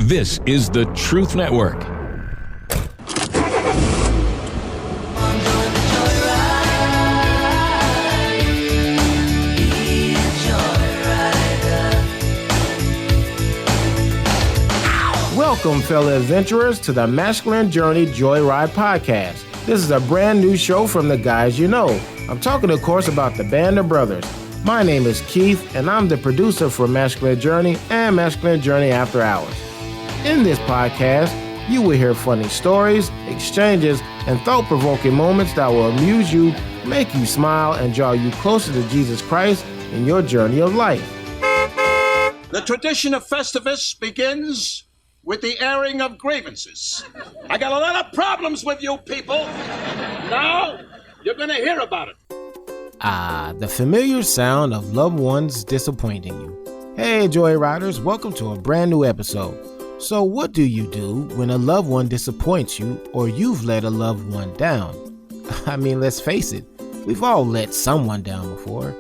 This is the Truth Network. Welcome, fellow adventurers, to the Masculine Journey Joyride Podcast. This is a brand new show from the guys you know. I'm talking, of course, about the Band of Brothers. My name is Keith, and I'm the producer for Masculine Journey and Masculine Journey After Hours. In this podcast, you will hear funny stories, exchanges, and thought-provoking moments that will amuse you, make you smile, and draw you closer to Jesus Christ in your journey of life. The tradition of Festivus begins with the airing of grievances. I got a lot of problems with you people. Now, you're gonna hear about it. The familiar sound of loved ones disappointing you. Hey, Joyriders, welcome to a brand new episode. So what do you do when a loved one disappoints you or you've let a loved one down? I mean, let's face it, we've all let someone down before.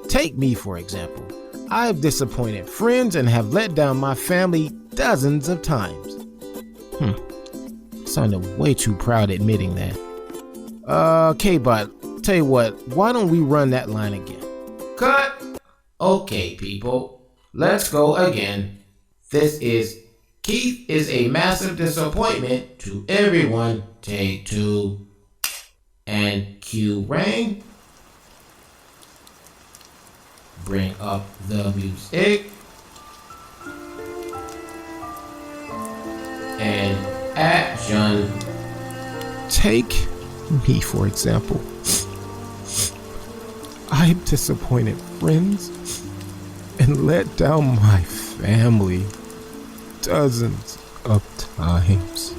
Take me, for example. I've disappointed friends and have let down my family dozens of times. Sounded way too proud admitting that. Okay, but tell you what, why don't we run that line again? Cut! Okay, people, let's go again. This is Keith is a massive disappointment to everyone. Take two. And cue rang. Bring up the music. And action. Take me, for example. I've disappointed friends and let down my family dozens of times.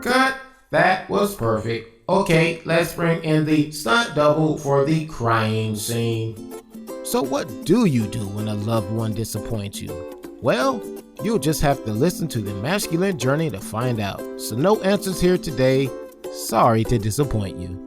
Cut. That was perfect. Okay, let's bring in the stunt double for the crying scene. So what do you do when a loved one disappoints you? Well, you'll just have to listen to the Masculine Journey to find out. So no answers here today. Sorry to disappoint you.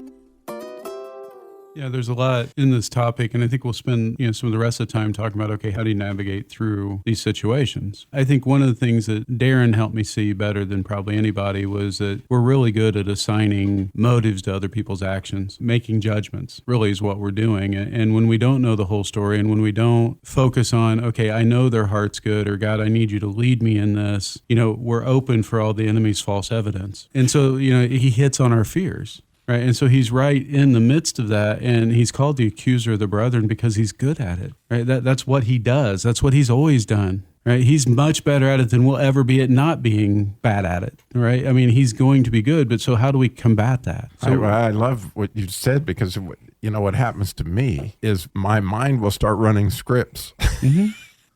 Yeah, there's a lot in this topic, and I think we'll spend some of the rest of the time talking about, okay, how do you navigate through these situations? I think one of the things that Darren helped me see better than probably anybody was that we're really good at assigning motives to other people's actions. Making judgments really is what we're doing. And when we don't know the whole story, and when we don't focus on, okay, I know their heart's good, or God, I need you to lead me in this, we're open for all the enemy's false evidence. And so, he hits on our fears. Right. And so he's right in the midst of that. And he's called the accuser of the brethren because he's good at it. Right. That's what he does. That's what he's always done. Right. He's much better at it than we'll ever be at not being bad at it. Right. I mean, he's going to be good. But so how do we combat that? So, I love what you said, because, what happens to me is my mind will start running scripts. Mm-hmm.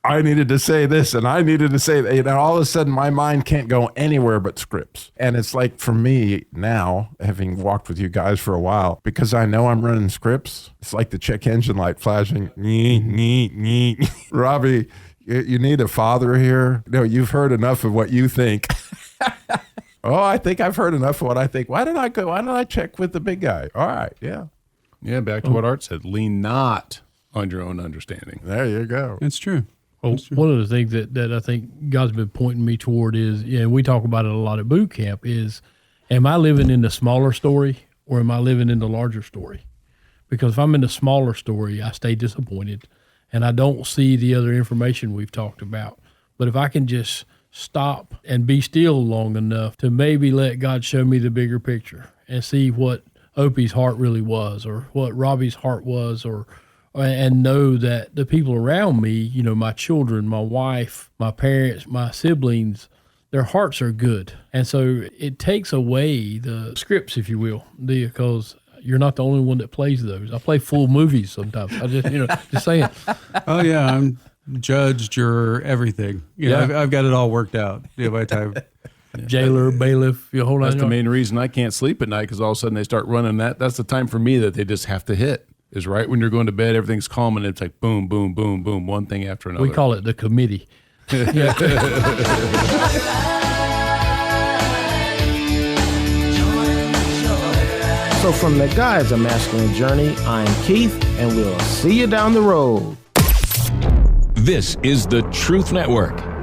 I needed to say this and I needed to say that. And all of a sudden my mind can't go anywhere but scripts. And it's like, for me now, having walked with you guys for a while, because I know I'm running scripts, it's like the check engine light flashing. Robbie, you need a father here. No, you've heard enough of what you think. Oh, I think I've heard enough of what I think. Why don't I check with the big guy? All right. Yeah. Yeah. Back to what Art said, lean not on your own understanding. There you go. It's true. Well, one of the things that I think God's been pointing me toward is, we talk about it a lot at boot camp, is, am I living in the smaller story or am I living in the larger story? Because if I'm in the smaller story, I stay disappointed and I don't see the other information we've talked about. But if I can just stop and be still long enough to maybe let God show me the bigger picture and see what Opie's heart really was, or what Robbie's heart was, and know that the people around me, my children, my wife, my parents, my siblings, their hearts are good. And so it takes away the scripts, if you will, because you're not the only one that plays those. I play full movies sometimes. I just, just saying. Oh, yeah, I'm judge, juror, everything. I've got it all worked out by the time. Jailer, bailiff, whole That's the main reason I can't sleep at night, because all of a sudden they start running that. That's the time for me that they just have to hit. Is right when you're going to bed, everything's calm, and it's like boom, boom, boom, boom, one thing after another. We call it the committee. So from the guys of Masculine Journey, I'm Keith, and we'll see you down the road. This is the Truth Network.